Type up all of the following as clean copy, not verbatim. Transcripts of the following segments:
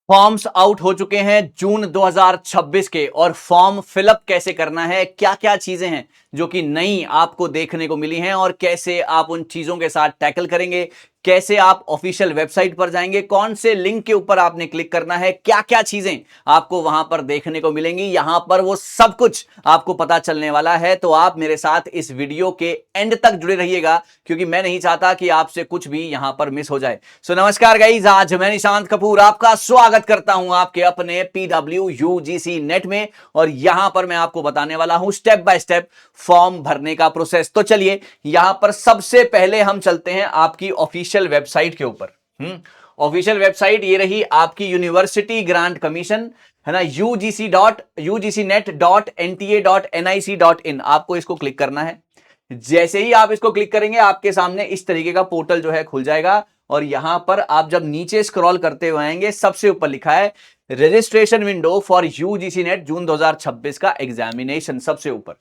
Forms out हो चुके हैं जून 2026 के, और फॉर्म फिलअप कैसे करना है, क्या क्या चीजें हैं जो कि नई आपको देखने को मिली हैं, और कैसे आप उन चीजों के साथ टैकल करेंगे, कैसे आप ऑफिशियल वेबसाइट पर जाएंगे, कौन से लिंक के ऊपर आपने क्लिक करना है, क्या क्या चीजें आपको वहां पर देखने को मिलेंगी, यहां पर वो सब कुछ आपको पता चलने वाला है। तो आप मेरे साथ इस वीडियो के एंड तक जुड़े रहिएगा, क्योंकि मैं नहीं चाहता कि आपसे कुछ भी यहां पर मिस हो जाए। सो नमस्कार गाइस, आज मैं निशांत कपूर आपका स्वागत करता हूं आपके अपने पीडब्ल्यू यूजीसी नेट में, और यहां पर मैं आपको बताने वाला हूं स्टेप बाय स्टेप फॉर्म भरने का प्रोसेस। तो चलिए, यहां पर सबसे पहले हम चलते हैं आपकी ऑफिशियल वेबसाइट के ऊपर। ऑफिशियल वेबसाइट ये रही आपकी यूनिवर्सिटी ग्रांट कमीशन, है ना, ugc.net.nta.nic.in। आपको इसको क्लिक करना है। जैसे ही आप इसको क्लिक करेंगे, आपके सामने इस तरीके का पोर्टल जो है खुल जाएगा, और यहां पर आप जब नीचे स्क्रॉल करते हुए आएंगे, सबसे ऊपर लिखा है registration window for UGC NET June 2026 का एग्जामिनेशन, सबसे ऊपर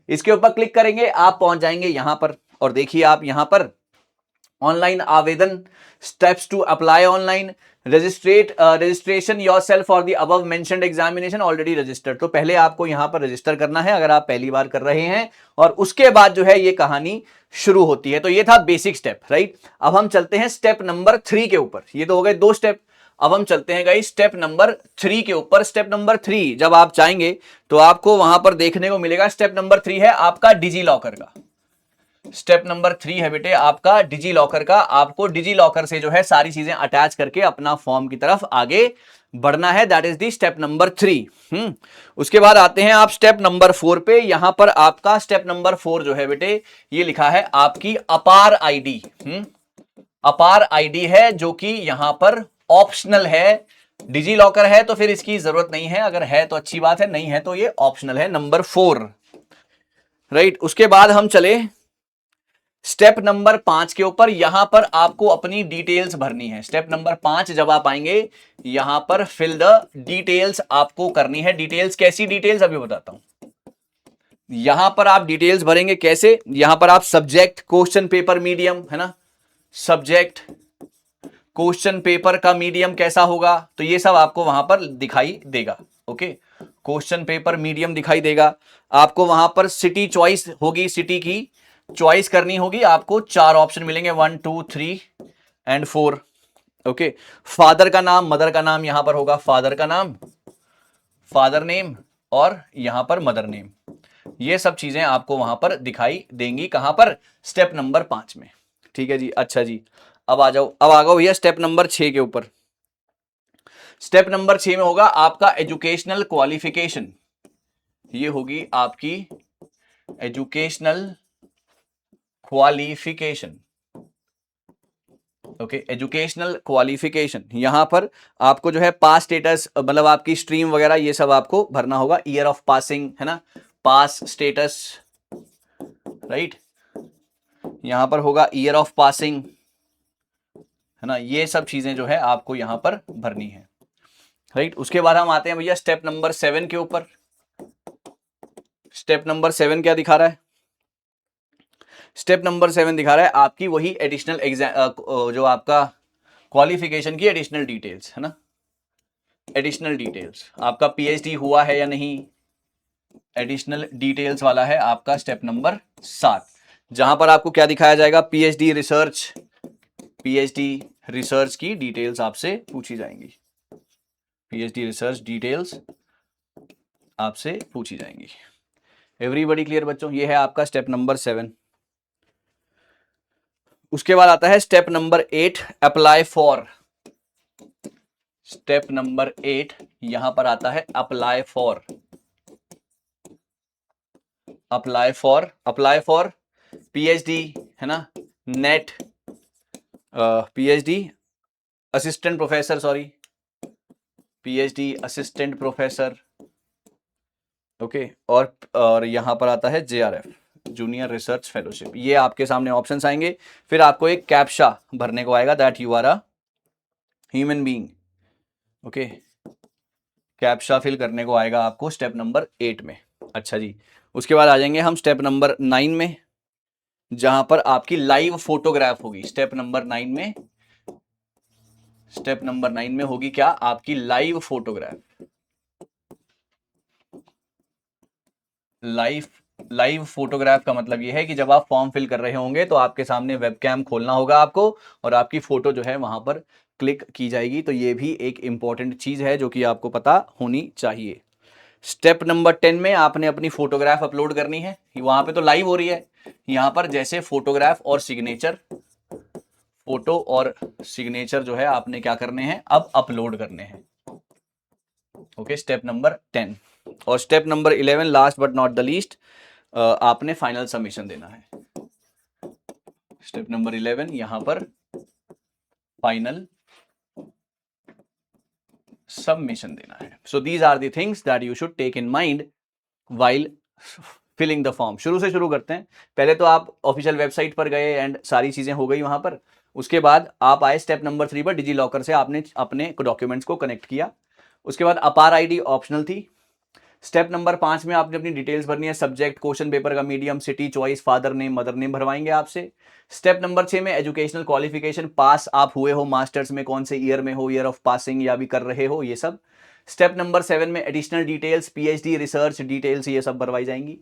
इसके ऊपर क्लिक करेंगे, आप पहुंच जाएंगे यहां पर। और देखिए, आप यहां पर ऑनलाइन आवेदन, steps to apply online, registration yourself for the above mentioned examination already registered. तो पहले आपको यहां पर रजिस्टर करना है अगर आप पहली बार कर रहे हैं, और उसके बाद जो है ये कहानी शुरू होती है। तो ये था बेसिक स्टेप, राइट। अब हम चलते हैं स्टेप नंबर 3 के ऊपर। ये तो हो गए 2 स्टेप। अब हम चलते हैं गाइस स्टेप नंबर 3 के ऊपर। स्टेप नंबर 3 जब आप जाएंगे तो आपको वहां पर देखने को मिलेगा, स्टेप नंबर 3 है आपका डिजी लॉकर का। स्टेप नंबर 3 है बेटे आपका डिजी लॉकर का। आपको डिजी लॉकर से जो है सारी चीजें अटैच करके अपना फॉर्म की तरफ आगे बढ़ना है। That is the step number 3। उसके बाद आते हैं आप स्टेप नंबर 4 पे। यहां पर आपका स्टेप नंबर 4 जो है बेटे, ये लिखा है आपकी अपार आईडी। अपार आईडी है जो कि यहां पर ऑप्शनल है। डिजी लॉकर है तो फिर इसकी जरूरत नहीं है, अगर है तो अच्छी बात है, नहीं है तो ये ऑप्शनल है, नंबर 4, राइट। उसके बाद हम चले स्टेप नंबर 5 के ऊपर। यहां पर आपको अपनी डिटेल्स भरनी है। स्टेप नंबर 5 जब आप आएंगे, यहां पर फिल द डिटेल्स आपको करनी है। डिटेल्स कैसी डिटेल्स, अभी बताता हूं। यहां पर आप डिटेल्स भरेंगे कैसे, यहां पर आप सब्जेक्ट, क्वेश्चन पेपर मीडियम, है ना, सब्जेक्ट, क्वेश्चन पेपर का मीडियम कैसा होगा, तो ये सब आपको वहां पर दिखाई देगा। ओके, क्वेश्चन पेपर मीडियम दिखाई देगा आपको। वहां पर सिटी चॉइस होगी, सिटी की चॉइस करनी होगी आपको। 4 ऑप्शन मिलेंगे, 1 2 3 एंड 4। ओके, फादर का नाम, मदर का नाम यहां पर होगा, फादर का नाम, फादर नेम, और यहां पर मदर नेम। ये सब चीजें आपको वहां पर दिखाई देंगी। कहां पर, स्टेप नंबर 5 में। ठीक है जी, अच्छा जी। अब आ जाओ, अब आ गए भैया स्टेप नंबर 6 के ऊपर। स्टेप नंबर 6 में होगा आपका एजुकेशनल क्वालिफिकेशन। ये होगी आपकी educational qualification. Okay, educational qualification. यहां पर आपको जो है पास स्टेटस, मतलब आपकी स्ट्रीम वगैरह, ये सब आपको भरना होगा। ईयर ऑफ पासिंग, है ना, पास स्टेटस, राइट। यहां पर होगा ईयर ऑफ पासिंग, है ना, ये सब चीजें जो है आपको यहां पर भरनी है, राइट। उसके बाद हम आते हैं भैया स्टेप नंबर 7 के ऊपर। स्टेप नंबर 7 क्या दिखा रहा है, स्टेप नंबर 7 दिखा रहा है आपकी वही एडिशनल एग्जाम, जो आपका क्वालिफिकेशन की एडिशनल डिटेल्स, है ना, एडिशनल डिटेल्स, आपका पीएचडी हुआ है या नहीं, एडिशनल डिटेल्स वाला है आपका स्टेप नंबर 7, जहां पर आपको क्या दिखाया जाएगा, पीएचडी रिसर्च, पीएचडी रिसर्च की डिटेल्स आपसे पूछी जाएंगी। पीएचडी रिसर्च डिटेल्स आपसे पूछी जाएंगी। एवरीबॉडी क्लियर बच्चों, ये है आपका स्टेप नंबर 7। उसके बाद आता है step number 8, apply for. Step number 8 यहां पर आता है apply for. Apply for, apply for PhD, है ना, net, PhD assistant professor, sorry, PhD assistant professor. Okay, और यहां पर आता है जेआरएफ, जूनियर रिसर्च फेलोशिप। ये आपके सामने ऑप्शंस आएंगे। फिर आपको एक कैप्शा भरने को आएगा, that you are a human being. Okay, captcha fill करने को आएगा आपको स्टेप नंबर 8 में। अच्छा जी, उसके बाद आ जाएंगे हम स्टेप नंबर 9 में, जहां पर आपकी लाइव फोटोग्राफ होगी। स्टेप नंबर 9 में, स्टेप नंबर 9 में होगी क्या, आपकी लाइव फोटोग्राफ। लाइव फोटोग्राफ का मतलब ये है कि जब आप फॉर्म फिल कर रहे होंगे तो आपके सामने वेबकैम खोलना होगा आपको और आपकी फोटो जो है वहां पर क्लिक की जाएगी। तो ये भी एक इंपॉर्टेंट चीज है जो कि आपको पता होनी चाहिए। स्टेप नंबर 10 में आपने अपनी फोटोग्राफ अपलोड करनी है। वहां पे तो लाइव हो रही है, यहां पर जैसे फोटोग्राफ और सिग्नेचर, फोटो और सिग्नेचर जो है आपने क्या करने हैं, अब अपलोड करने हैं। Okay, step number 10। और step number 11 last but not the least, आपने फाइनल सबमिशन देना है। स्टेप नंबर 11 यहां पर फाइनल सबमिशन देना है। So these are the things that you should take in mind while filling the form. शुरू से शुरू करते हैं। पहले तो आप ऑफिशियल वेबसाइट पर गए एंड सारी चीजें हो गई वहां पर। उसके बाद आप आए स्टेप नंबर 3 पर, डिजी लॉकर से आपने अपने डॉक्यूमेंट्स को कनेक्ट किया। उसके बाद अपार आईडी ऑप्शनल थी। स्टेप नंबर 5 में आपने अपनी डिटेल्स भरनी है, सब्जेक्ट, क्वेश्चन पेपर का medium, city, choice, father name, mother name भरवाएंगे आपसे। स्टेप नंबर 6 में एजुकेशनल क्वालिफिकेशन, पास आप हुए हो मास्टर्स में, कौन से ईयर में हो, ईयर ऑफ पासिंग या भी कर रहे हो, ये सब। स्टेप नंबर 7 में additional details, PhD, research details, ये सब भरवाई जाएंगी।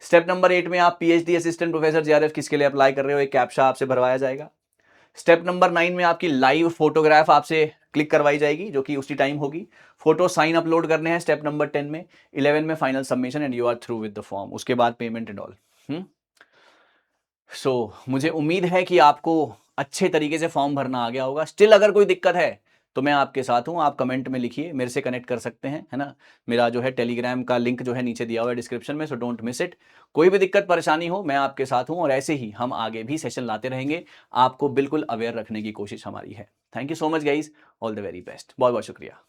स्टेप नंबर 8 में आप पीएचडी असिस्टेंट प्रोफेसर जीआरएफ किसके लिए अप्लाई कर रहे हो, एक कैप्चा आपसे भरवाया जाएगा। स्टेप नंबर 9 में आपकी लाइव फोटोग्राफ आपसे क्लिक करवाई जाएगी जो कि उसी टाइम होगी। फोटो साइन अपलोड करने हैं स्टेप नंबर 10 में। 11 में final submission and you are through with the form. उसके बाद पेमेंट एंड ऑल। सो मुझे उम्मीद है कि आपको अच्छे तरीके से फॉर्म भरना आ गया होगा। स्टिल अगर कोई दिक्कत है तो मैं आपके साथ हूं, आप कमेंट में लिखिए, मेरे से कनेक्ट कर सकते हैं, है ना। मेरा जो है टेलीग्राम का लिंक जो है नीचे दिया हुआ है डिस्क्रिप्शन में, सो डोंट मिस इट। कोई भी दिक्कत परेशानी हो मैं आपके साथ हूं और ऐसे ही हम आगे भी सेशन लाते रहेंगे। आपको बिल्कुल अवेयर रखने की कोशिश हमारी है। Thank you so much guys, all the very best, बहुत बहुत शुक्रिया।